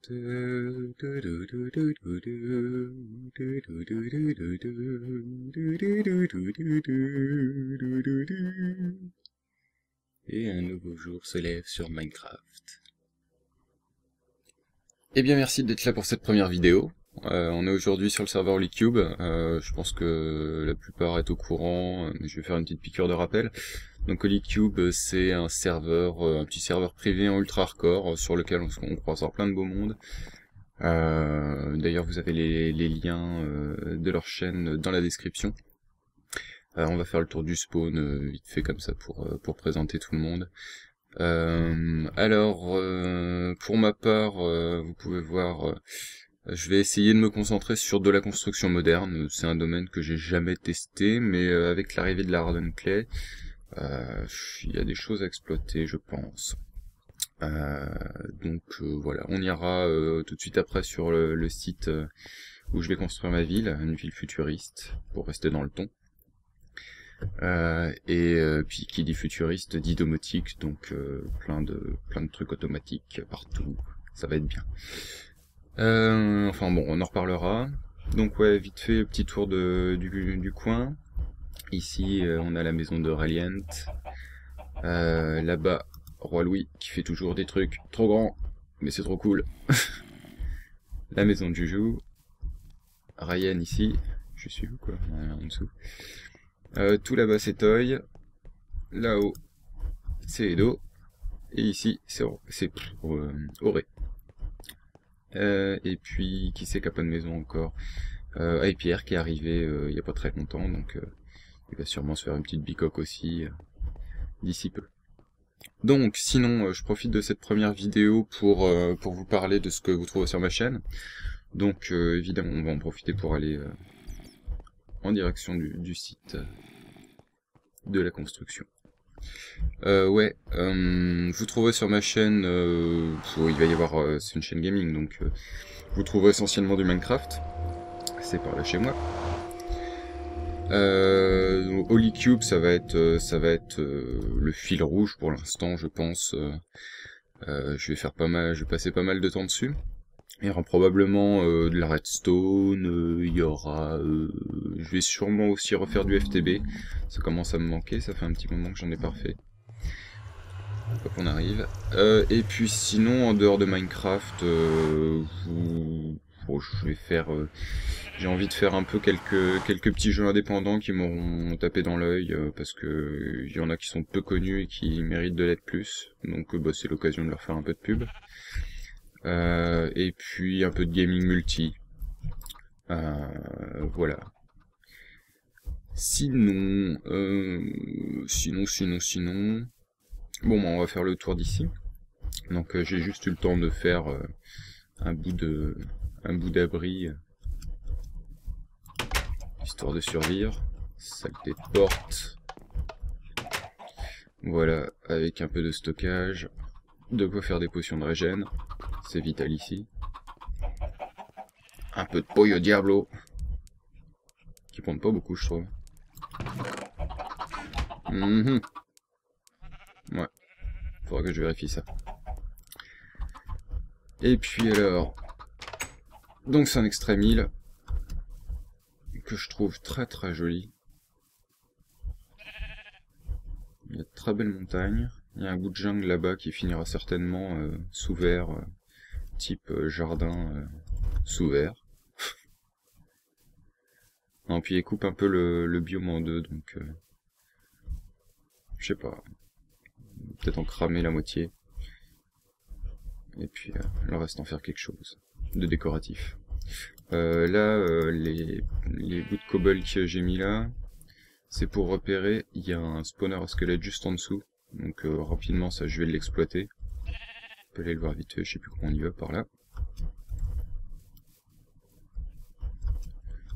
Et un nouveau jour se lève sur Minecraft. Eh bien merci d'être là pour cette première vidéo. On est aujourd'hui sur le serveur Holycube. Je pense que la plupart est au courant, mais je vais faire une petite piqûre de rappel. Donc Holycube, c'est un serveur, un petit serveur privé en ultra hardcore sur lequel on croise plein de beaux mondes. D'ailleurs vous avez les liens de leur chaîne dans la description. On va faire le tour du spawn vite fait comme ça pour présenter tout le monde. Pour ma part, vous pouvez voir, je vais essayer de me concentrer sur de la construction moderne. C'est un domaine que j'ai jamais testé, mais avec l'arrivée de la Hardened Clay, il y a des choses à exploiter, je pense. Voilà, on ira tout de suite après sur le site où je vais construire ma ville, une ville futuriste, pour rester dans le ton. Puis qui dit futuriste dit domotique, donc plein de trucs automatiques partout, ça va être bien. Enfin bon, on en reparlera. Donc ouais, vite fait, petit tour du coin. Ici, on a la maison de Reliant. Là-bas, Roi Louis, qui fait toujours des trucs trop grands, mais c'est trop cool. La maison de Juju. Ryan ici. Je suis où, quoi, en dessous. Tout là-bas, c'est Toy. Là-haut, c'est Edo. Et ici, c'est Auré. Et puis, qui c'est qui a pas de maison encore? Et Pierre qui est arrivé il y a pas très longtemps, donc il va sûrement se faire une petite bicoque aussi d'ici peu. Donc, sinon, je profite de cette première vidéo pour vous parler de ce que vous trouvez sur ma chaîne. Donc, évidemment, on va en profiter pour aller en direction du site de la construction. Vous trouverez sur ma chaîne, il va y avoir, c'est une chaîne gaming, donc vous trouverez essentiellement du Minecraft. C'est par là chez moi. Holycube, ça va être le fil rouge pour l'instant, je pense. Je vais passer pas mal de temps dessus. Il y aura probablement de la redstone, il y aura... je vais sûrement aussi refaire du FTB, ça commence à me manquer, ça fait un petit moment que j'en ai pas refait. Hop, on arrive. Et puis sinon, en dehors de Minecraft, je vais faire... j'ai envie de faire un peu quelques petits jeux indépendants qui m'auront tapé dans l'œil, parce que il y en a qui sont peu connus et qui méritent de l'être plus, donc c'est l'occasion de leur faire un peu de pub. Et puis un peu de gaming multi. Voilà. Sinon... Bon, on va faire le tour d'ici. Donc j'ai juste eu le temps de faire un bout d'abri, histoire de survivre. Saleté de porte. Voilà, avec un peu de stockage. De quoi faire des potions de régène. C'est vital ici. Un peu de pollo diablo. Qui prend pas beaucoup, je trouve. Ouais. Faudra que je vérifie ça. Et puis alors... Donc c'est un extrême île. Que je trouve très très joli. Il y a de très belles montagnes. Il y a un bout de jungle là-bas qui finira certainement sous verre, type jardin sous verre. Non, puis il coupe un peu le biome en deux, donc je sais pas, peut-être en cramer la moitié, et puis le reste en faire quelque chose de décoratif. Les bouts de cobble que j'ai mis là, c'est pour repérer, il y a un spawner à squelette juste en dessous, donc rapidement ça je vais l'exploiter. On peut aller le voir vite fait, je sais plus comment on y va par là.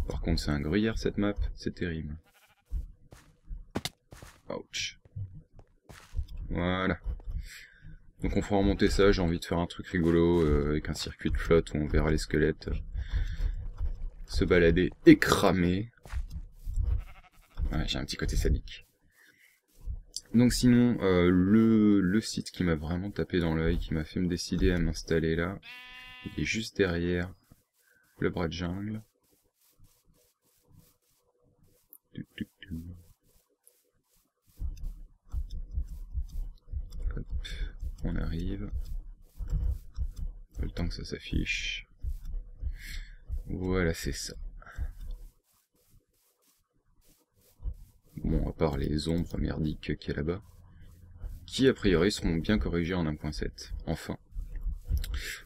Par contre c'est un gruyère cette map, c'est terrible. Ouch. Voilà. Donc on fera remonter ça, j'ai envie de faire un truc rigolo avec un circuit de flotte où on verra les squelettes se balader et cramer. Ouais, j'ai un petit côté sadique. Donc sinon, le site qui m'a vraiment tapé dans l'œil, qui m'a fait me décider à m'installer là, Il est juste derrière le bras de jungle. Hop, on arrive. Le temps que ça s'affiche. Voilà, c'est ça. Bon, à part les ombres merdiques qu'il y a là-bas, qui a priori seront bien corrigées en 1.7, enfin.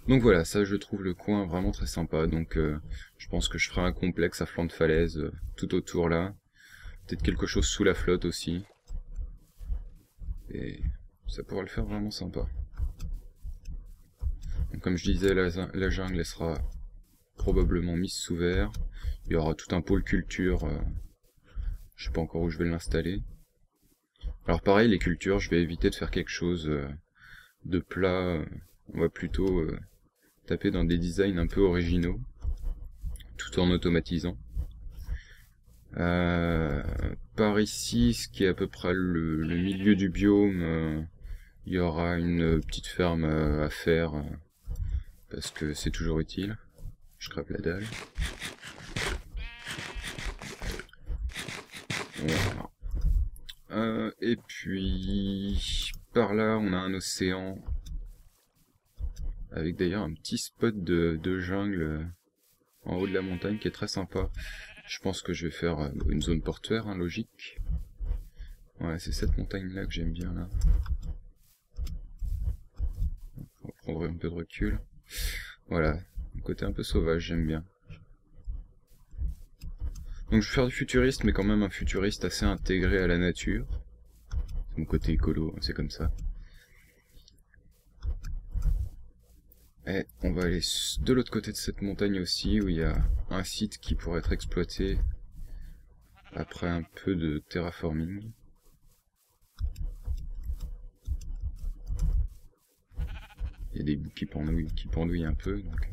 Donc voilà, ça je trouve le coin vraiment très sympa, donc je pense que je ferai un complexe à flanc de falaise tout autour là, peut-être quelque chose sous la flotte aussi, et ça pourra le faire vraiment sympa. Donc, comme je disais, la jungle elle sera probablement mise sous verre, il y aura tout un pôle culture, je sais pas encore où je vais l'installer. Alors pareil, les cultures, je vais éviter de faire quelque chose de plat, on va plutôt taper dans des designs un peu originaux, tout en automatisant. Par ici, ce qui est à peu près le milieu du biome, il y aura une petite ferme à faire, parce que c'est toujours utile. Je crève la dalle. Voilà. Et puis, par là, on a un océan, avec d'ailleurs un petit spot de jungle en haut de la montagne qui est très sympa. Je pense que je vais faire une zone portuaire, hein, logique. Ouais, c'est cette montagne-là que j'aime bien, là. On va prendre un peu de recul. Voilà, un côté un peu sauvage, j'aime bien. Donc je vais faire du futuriste, mais quand même un futuriste assez intégré à la nature. C'est mon côté écolo, c'est comme ça. Et on va aller de l'autre côté de cette montagne aussi, où il y a un site qui pourrait être exploité après un peu de terraforming. Il y a des bouts qui pendouillent un peu, donc...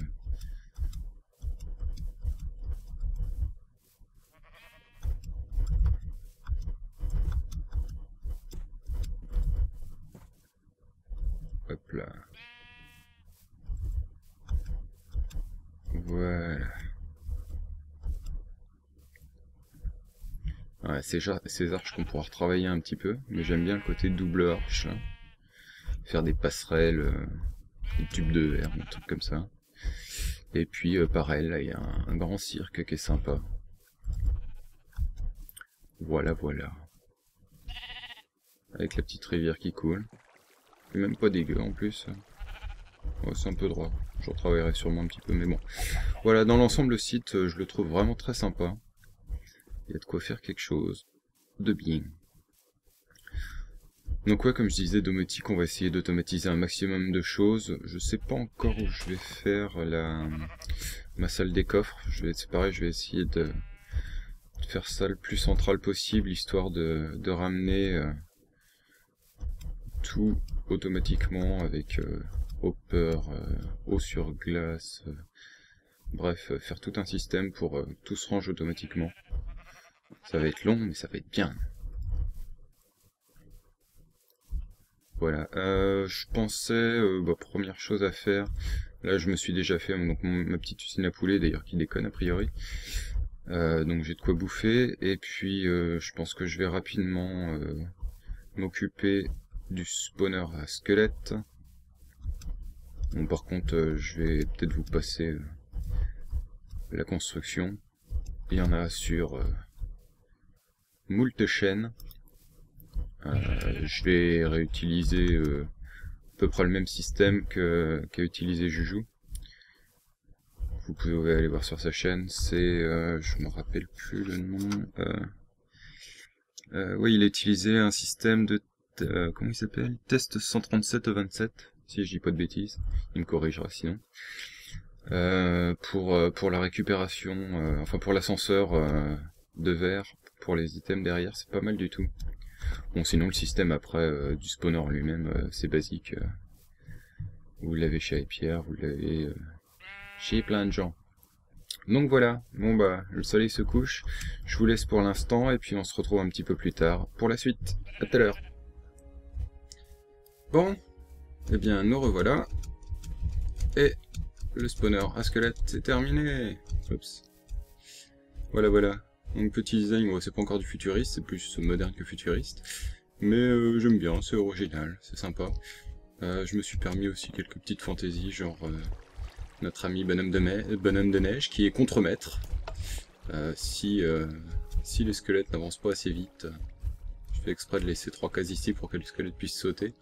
Hop là. Voilà. Ouais, ces arches qu'on pourra retravailler un petit peu, mais j'aime bien le côté double arche, là. Faire des passerelles, des tubes de verre, un truc comme ça. Et puis pareil, là il y a un grand cirque qui est sympa. Voilà, voilà. Avec la petite rivière qui coule. Et même pas dégueu en plus. Ouais, c'est un peu droit. Je retravaillerai sûrement un petit peu, mais bon. Voilà, dans l'ensemble, le site, je le trouve vraiment très sympa. Il y a de quoi faire quelque chose de bien. Donc ouais, comme je disais, domotique, on va essayer d'automatiser un maximum de choses. Je sais pas encore où je vais faire ma salle des coffres. C'est pareil, je vais essayer de faire ça le plus central possible, histoire de ramener tout automatiquement avec hopper, eau sur glace, bref, faire tout un système pour tout se range automatiquement. Ça va être long, mais ça va être bien. Voilà, je pensais, première chose à faire, là je me suis déjà fait donc ma petite usine à poulet, d'ailleurs qui déconne a priori, donc j'ai de quoi bouffer, et puis je pense que je vais rapidement m'occuper du spawner à squelette. Bon, par contre, je vais peut-être vous passer la construction. Il y en a sur moult chaînes. Je vais réutiliser à peu près le même système qu'a utilisé Juju. Vous pouvez aller voir sur sa chaîne, c'est... je me rappelle plus le nom... oui, il a utilisé un système de... comment il s'appelle? Test 137-27, si je dis pas de bêtises. Il me corrigera sinon. Pour la récupération, enfin pour l'ascenseur de verre, pour les items derrière, c'est pas mal du tout. Bon, sinon le système après du spawner lui-même, c'est basique. Vous l'avez chez Pierre, vous l'avez chez plein de gens. Donc voilà, bon bah, le soleil se couche, je vous laisse pour l'instant, et puis on se retrouve un petit peu plus tard pour la suite. À tout à l'heure. Bon, eh bien nous revoilà, et le spawner à squelette, c'est terminé. Oups. Voilà, voilà. Donc petit design, bon, c'est pas encore du futuriste, c'est plus moderne que futuriste. Mais j'aime bien, c'est original, c'est sympa. Je me suis permis aussi quelques petites fantaisies, genre notre ami bonhomme de neige qui est contremaître. Si les squelettes n'avancent pas assez vite, je fais exprès de laisser 3 cases ici pour que les squelettes puissent sauter.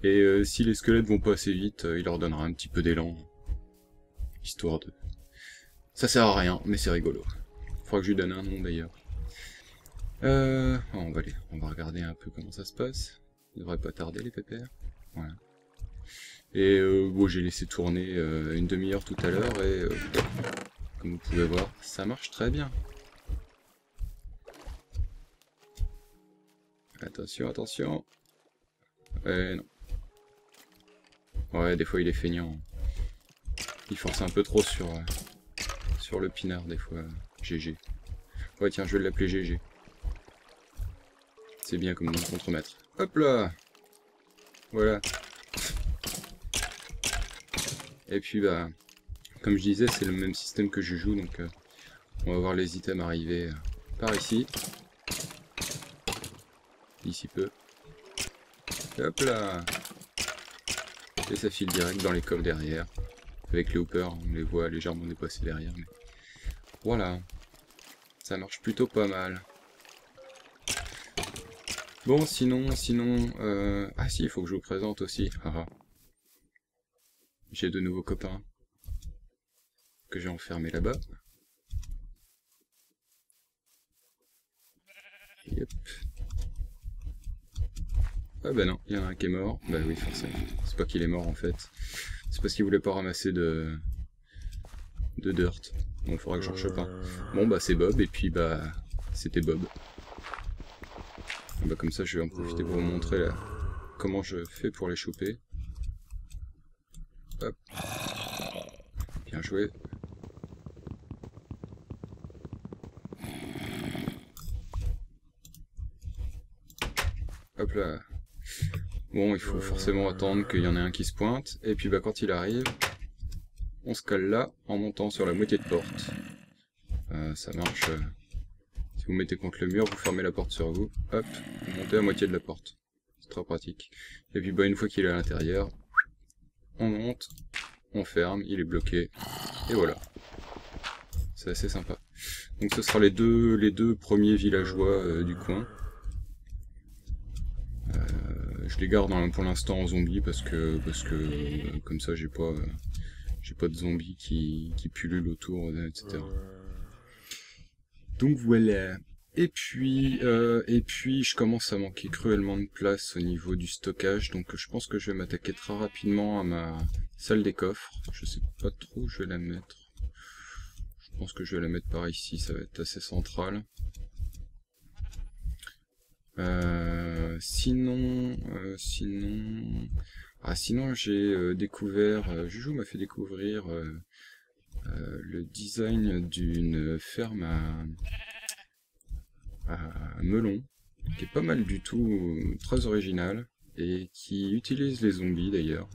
Et si les squelettes vont pas assez vite, il leur donnera un petit peu d'élan. Histoire de... Ça sert à rien, mais c'est rigolo. Faudra que je lui donne un nom d'ailleurs. On va regarder un peu comment ça se passe. Il devrait pas tarder les pépères. Voilà. Et bon, j'ai laissé tourner une demi-heure tout à l'heure et comme vous pouvez voir, ça marche très bien. Attention, attention. Non. Ouais, des fois il est feignant. Il force un peu trop sur le pinard des fois. GG. Ouais tiens, je vais l'appeler GG. C'est bien comme nom de contremaître. Hop là. Voilà. Et puis bah, comme je disais, c'est le même système que je joue, donc on va voir les items arriver par ici. D'ici peu. Hop là. Et ça file direct dans les coffres derrière. Avec les hoppers, on les voit légèrement dépassés derrière. Mais... voilà. Ça marche plutôt pas mal. Bon, sinon... Ah si, il faut que je vous présente aussi. J'ai de nouveaux copains que j'ai enfermés là-bas. Yep. Ah bah non, il y en a un qui est mort. Bah oui, forcément. C'est pas qu'il est mort en fait. C'est parce qu'il voulait pas ramasser de dirt. Bon, il faudra que j'en chope un. Bon bah c'est Bob, et puis bah... c'était Bob. Et bah comme ça je vais en profiter pour vous montrer là, comment je fais pour les choper. Hop. Bien joué. Hop là. Bon, il faut forcément attendre qu'il y en ait un qui se pointe. Et puis bah quand il arrive, on se cale là en montant sur la moitié de porte. Ça marche. Si vous mettez contre le mur, vous fermez la porte sur vous. Hop, vous montez à moitié de la porte. C'est très pratique. Et puis bah une fois qu'il est à l'intérieur, on monte, on ferme, il est bloqué. Et voilà. C'est assez sympa. Donc ce sera les deux premiers villageois du coin. Je les garde pour l'instant en zombies parce que comme ça j'ai pas de zombies qui pullulent autour, etc. Donc voilà. Et puis je commence à manquer cruellement de place au niveau du stockage, donc je pense que je vais m'attaquer très rapidement à ma salle des coffres. Je sais pas trop où je vais la mettre. Je pense que je vais la mettre par ici, ça va être assez central. Sinon j'ai découvert, Juju m'a fait découvrir le design d'une ferme à melon, qui est pas mal du tout, très original, et qui utilise les zombies d'ailleurs.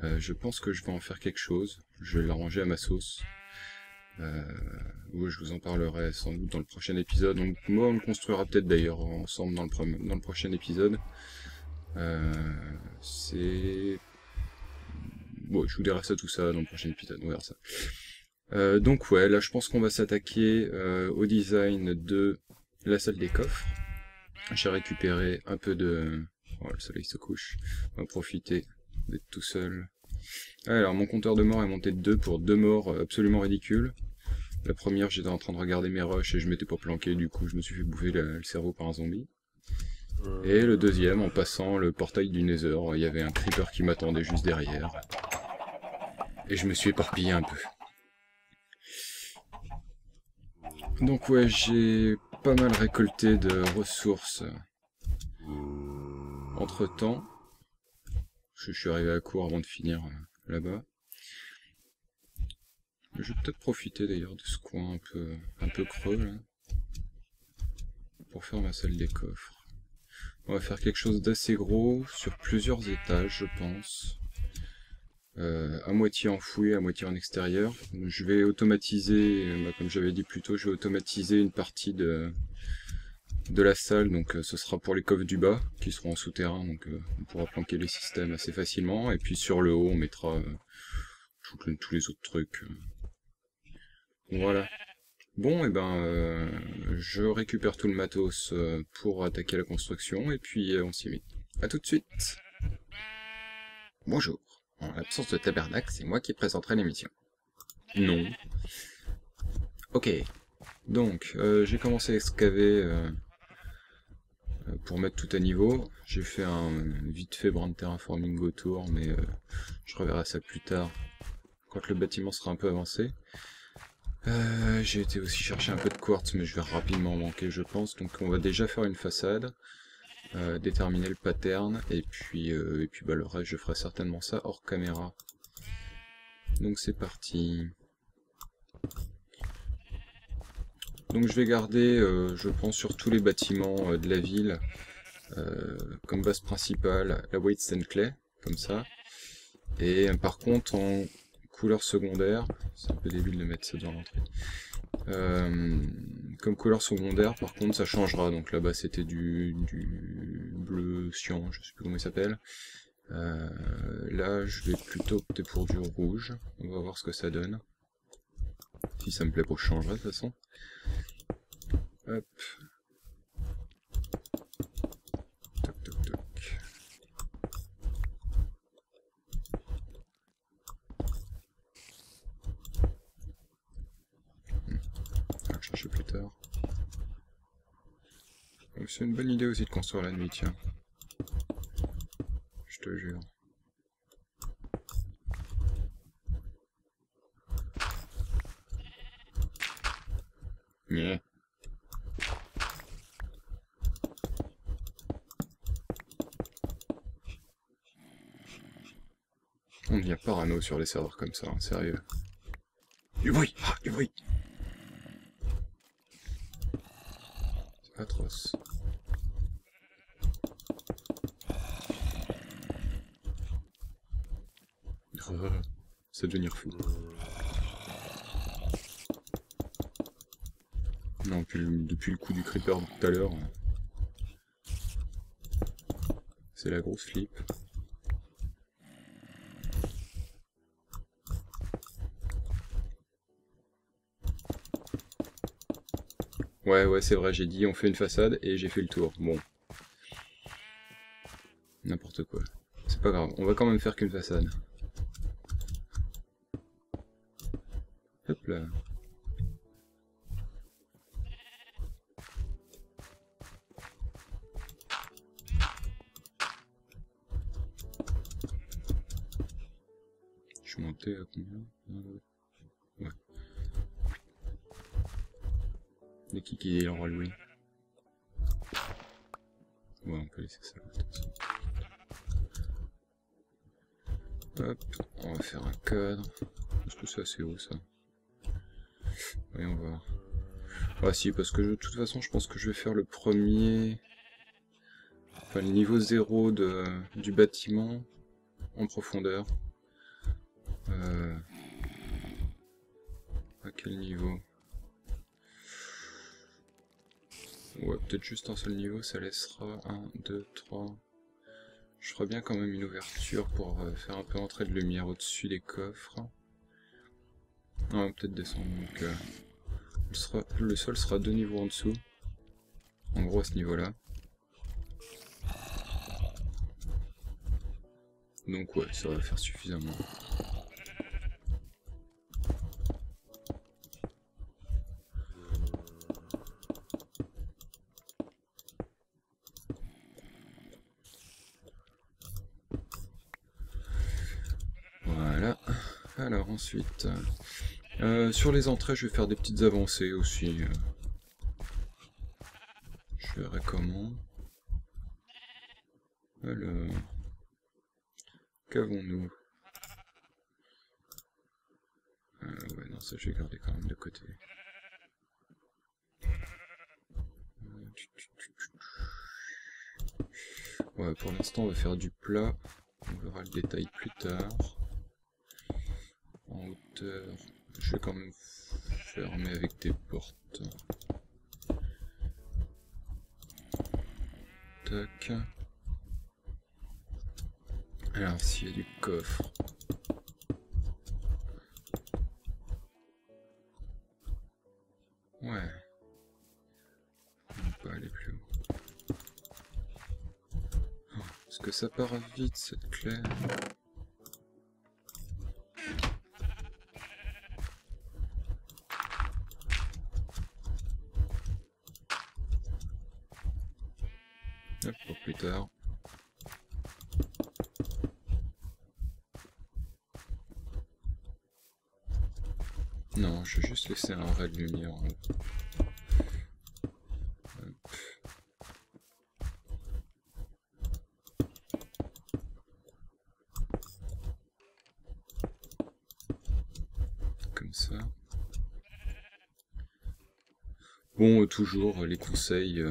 Je pense que je vais en faire quelque chose, je vais l'arranger à ma sauce. Je vous en parlerai sans doute dans le prochain épisode. Donc moi on le construira peut-être d'ailleurs ensemble dans le prochain épisode. Bon, je vous dirai ça tout ça dans le prochain épisode, on verra ça. Donc ouais, là je pense qu'on va s'attaquer au design de la salle des coffres. J'ai récupéré un peu de... Oh, le soleil se couche. On va profiter d'être tout seul. Alors mon compteur de mort est monté de 2 pour 2 morts absolument ridicules. La première, j'étais en train de regarder mes rushs et je m'étais pas planqué, du coup je me suis fait bouffer le cerveau par un zombie. Et le deuxième, en passant le portail du Nether, il y avait un creeper qui m'attendait juste derrière. Et je me suis éparpillé un peu. Donc ouais, j'ai pas mal récolté de ressources entre temps. Je suis arrivé à court avant de finir là-bas. Je vais peut-être profiter d'ailleurs de ce coin un peu creux là, pour faire ma salle des coffres. On va faire quelque chose d'assez gros, sur plusieurs étages je pense. à moitié enfoui, à moitié en extérieur. Je vais automatiser, comme j'avais dit plus tôt, je vais automatiser une partie de la salle, donc ce sera pour les coffres du bas, qui seront en souterrain, donc on pourra planquer les systèmes assez facilement, et puis sur le haut on mettra tous les autres trucs. Voilà. Bon, et ben, je récupère tout le matos pour attaquer la construction, et puis on s'y met. A tout de suite. Bonjour. En l'absence de Tabernacle, c'est moi qui présenterai l'émission. Non. Ok. Donc, j'ai commencé à excaver pour mettre tout à niveau. J'ai fait un vite fait brin de terraforming autour, mais je reverrai ça plus tard, quand le bâtiment sera un peu avancé. J'ai été aussi chercher un peu de quartz, mais je vais rapidement en manquer, je pense. Donc on va déjà faire une façade, déterminer le pattern, et puis bah, le reste, je ferai certainement ça hors caméra. Donc c'est parti. Donc je vais garder, je pense, sur tous les bâtiments de la ville, comme base principale, la white sand clay, comme ça. Et par contre, en couleur secondaire, c'est un peu débile de mettre ça dans l'entrée. Comme couleur secondaire, par contre, ça changera. Donc là-bas, c'était du bleu cyan, je sais plus comment il s'appelle. Là, je vais plutôt opter pour du rouge. On va voir ce que ça donne. Si ça me plaît, je changerai de toute façon. Hop. Toc, toc, toc. On va chercher plus tard. C'est une bonne idée aussi de construire la nuit, tiens. Je te jure. Yeah. On devient parano sur les serveurs comme ça, hein, sérieux. Du bruit! Ah, du bruit! C'est atroce. Ça va devenir fou. Non, depuis le coup du creeper de tout à l'heure, c'est la grosse flip. Ouais, c'est vrai, j'ai dit on fait une façade et j'ai fait le tour. Bon. N'importe quoi. C'est pas grave, on va quand même faire qu'une façade. Hop là. Je suis monté à combien? Ouais. Les kiki et le roi Louis. Ouais, on peut laisser ça là, de toute façon. Hop, on va faire un cadre. Est-ce que c'est assez haut ça? Voyons voir. Ah si, parce que de toute façon je pense que je vais faire le premier... Enfin le niveau 0 du bâtiment en profondeur. À quel niveau? Ouais, peut-être juste un seul niveau, ça laissera 1, 2, 3... Je ferai bien quand même une ouverture pour faire un peu entrer de lumière au-dessus des coffres. On va peut-être descendre, donc le sol sera 2 niveaux en dessous. En gros à ce niveau-là. Donc ouais, ça va faire suffisamment. Voilà. Alors ensuite, sur les entrées, je vais faire des petites avancées aussi. Je verrai comment. Alors, qu'avons-nous? Ouais, non, ça je vais garder quand même de côté. Ouais, pour l'instant, on va faire du plat. On verra le détail plus tard. en hauteur. Je vais quand même fermer avec des portes. Tac. Alors s'il y a du coffre. Ouais. On peut aller plus haut. Oh, est-ce que ça part vite cette clé? Hop, pour plus tard. Non, je vais juste laisser un ray de lumière en haut. Hop. Comme ça. Bon, toujours les conseils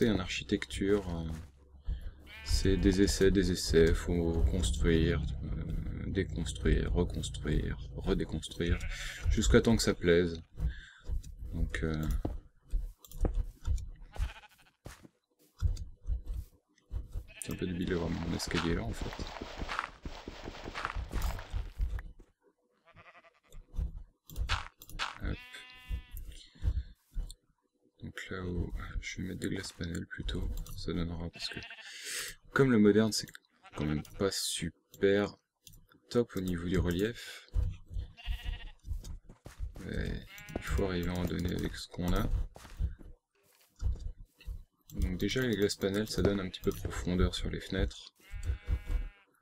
en architecture, c'est des essais, faut construire, déconstruire, reconstruire, redéconstruire, jusqu'à temps que ça plaise. Donc, c'est un peu débile d'avoir mon escalier là en fait. Hop. Donc là-haut, je vais mettre des glaces panels plutôt, ça donnera, parce que comme le moderne c'est quand même pas super top au niveau du relief, mais il faut arriver à en donner avec ce qu'on a. Donc déjà les glaces panels ça donne un petit peu de profondeur sur les fenêtres.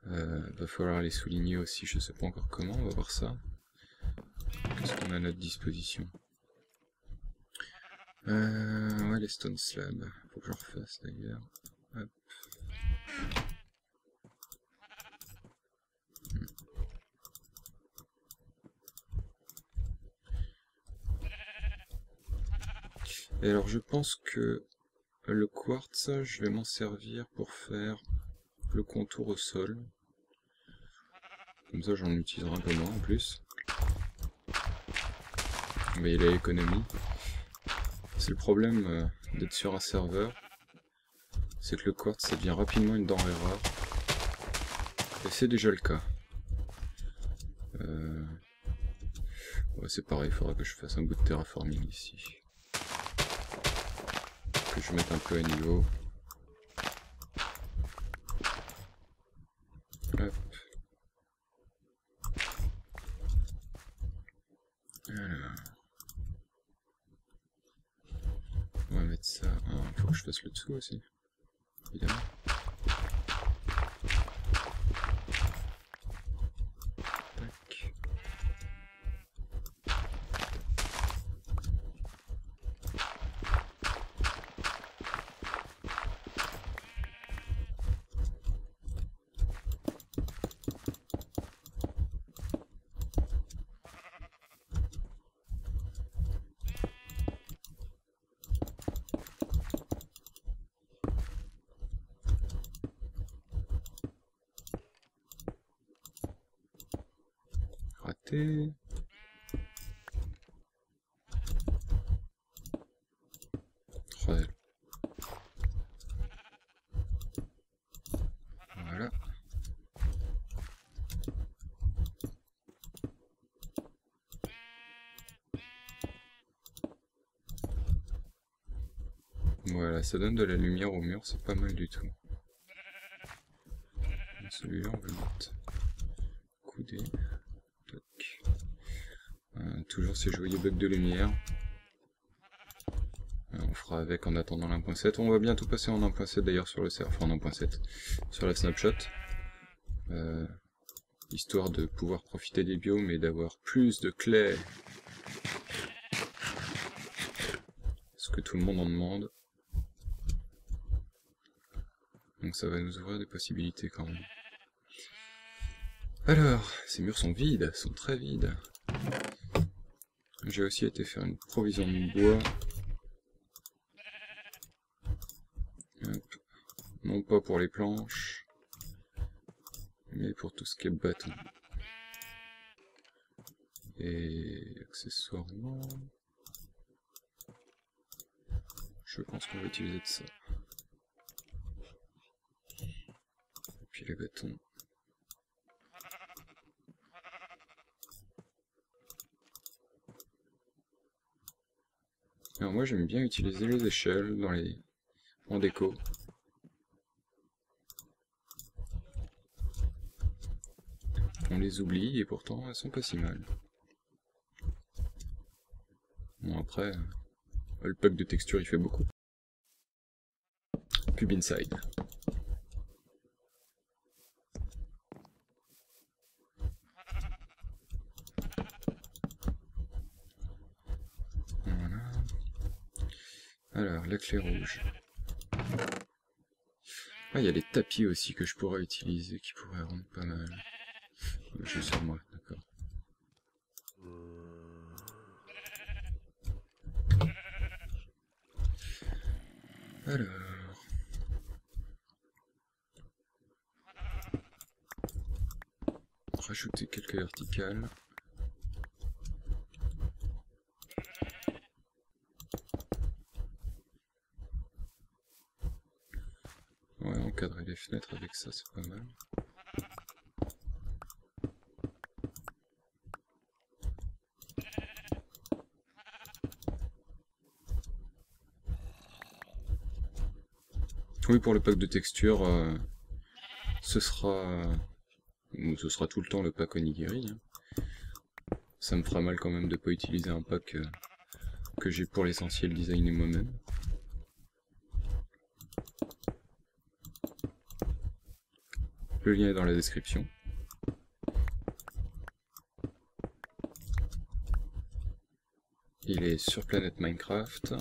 Va falloir les souligner aussi, je sais pas encore comment, on va voir ça. Qu'est-ce qu'on a à notre disposition? Ouais, les stone slabs, faut que je refasse d'ailleurs. Hop. Et alors je pense que le quartz, je vais m'en servir pour faire le contour au sol. Comme ça j'en utiliserai un peu moins en plus. Mais il a l'économie. C'est le problème d'être sur un serveur, c'est que le quartz ça devient rapidement une denrée rare. Et c'est déjà le cas. Ouais, c'est pareil, il faudra que je fasse un bout de terraforming ici. Que je mette un peu à niveau. Hop. Alors. On va mettre ça. Il faut que je fasse le dessous aussi. Évidemment. Tac. Raté. Ouais. Voilà. Voilà, ça donne de la lumière au mur, c'est pas mal du tout. Celui-là, on va le mettre coudé. Tac. Toujours ces joyeux bugs de lumière. On fera avec en attendant l'1.7. On va bientôt passer en 1.7 d'ailleurs sur le serveur, enfin en 1.7 sur la snapshot. Histoire de pouvoir profiter des biomes et d'avoir plus de clés. Ce que tout le monde en demande. Donc ça va nous ouvrir des possibilités quand même. Alors, ces murs sont vides, sont très vides. J'ai aussi été faire une provision de bois. Hop. Non pas pour les planches, mais pour tout ce qui est bâton. Et accessoirement, je pense qu'on va utiliser de ça. Et puis les bâtons. Alors moi j'aime bien utiliser les échelles en déco. On les oublie et pourtant elles sont pas si mal. Bon après, le pack de texture il fait beaucoup. Cube Inside. Voilà. Alors, la clé rouge. Ah, il y a les tapis aussi que je pourrais utiliser, qui pourraient rendre pas mal. Je suis sur moi, d'accord. Alors... rajouter quelques verticales. Ouais, encadrer les fenêtres avec ça, c'est pas mal. Oui, pour le pack de texture, ce sera tout le temps le pack Onigiri. Hein. Ça me fera mal quand même de pas utiliser un pack que j'ai pour l'essentiel designé moi-même. Le lien est dans la description. Il est sur Planète Minecraft,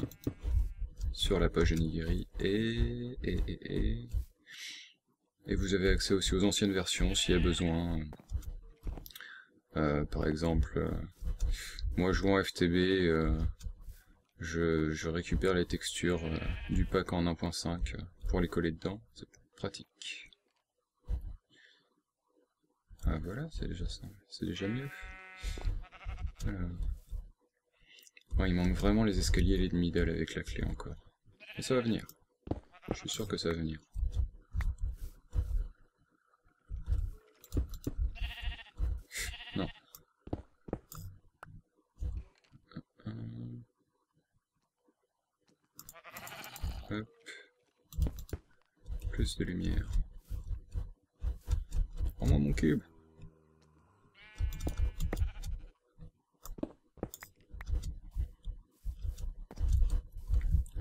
sur la page Onigiri, et vous avez accès aussi aux anciennes versions s'il y a besoin. Par exemple, moi jouant en FTB, je récupère les textures du pack en 1.5 pour les coller dedans, c'est pratique. Ah voilà, c'est déjà ça, c'est déjà mieux. Bon, il manque vraiment les escaliers et les demi-dalles avec la clé encore. Mais ça va venir, je suis sûr que ça va venir. Non. Hop. Plus de lumière. Prends-moi mon cube.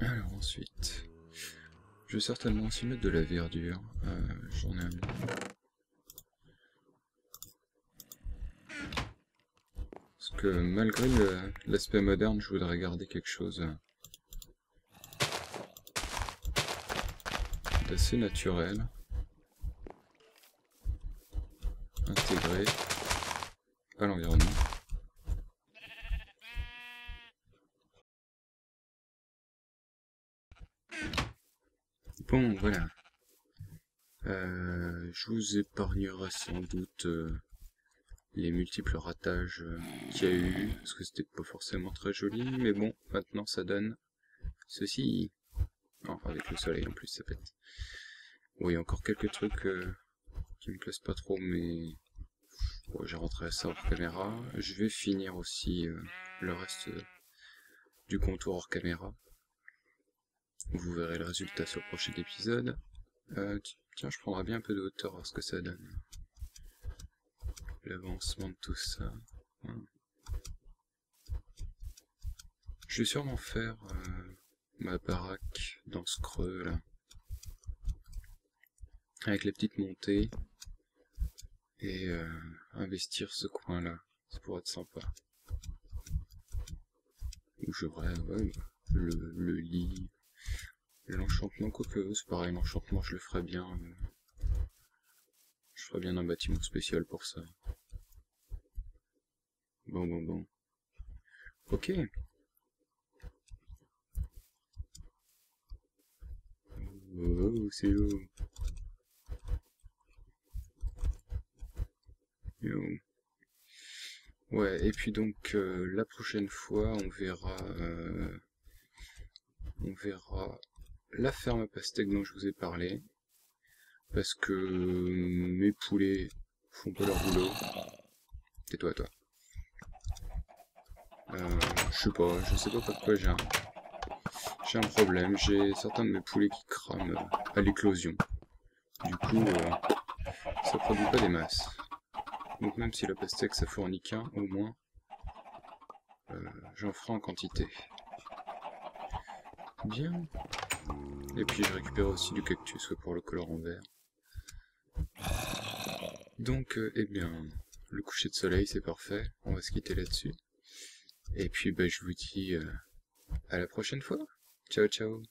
Alors ensuite, je vais certainement aussi mettre de la verdure. J'en ai un. Parce que malgré l'aspect moderne, je voudrais garder quelque chose d'assez naturel, intégré à l'environnement. Bon, voilà. Je vous épargnerai sans doute les multiples ratages qu'il y a eu, parce que c'était pas forcément très joli, mais bon, maintenant ça donne ceci. Oh, avec le soleil en plus, ça pète. Oui, encore quelques trucs qui me plaisent pas trop, mais bon, j'ai rentré ça hors caméra. Je vais finir aussi le reste du contour hors caméra. Vous verrez le résultat sur le prochain épisode. Tiens, je prendrai bien un peu de hauteur, voir ce que ça donne. L'avancement de tout ça. Je vais sûrement faire ma baraque dans ce creux là. Avec les petites montées. Et investir ce coin là. Ça pourrait être sympa. Ou je devrais, ouais, le lit. L'enchantement, quoique c'est pareil, l'enchantement je le ferais bien. Je ferais bien un bâtiment spécial pour ça. Bon. Ok. Oh, c'est haut. Yo. Ouais, et puis donc la prochaine fois, on verra la ferme à pastèques dont je vous ai parlé, parce que mes poulets font pas leur boulot. Tais-toi, toi. Je sais pas pourquoi j'ai un problème. J'ai certains de mes poulets qui crament à l'éclosion. Du coup, ça produit pas des masses. Donc même si la pastèque ça fournit qu'un au moins, j'en ferai en quantité. Bien. Et puis je récupère aussi du cactus pour le colorant vert. Donc, eh bien, le coucher de soleil c'est parfait. On va se quitter là-dessus. Et puis, je vous dis à la prochaine fois. Ciao, ciao.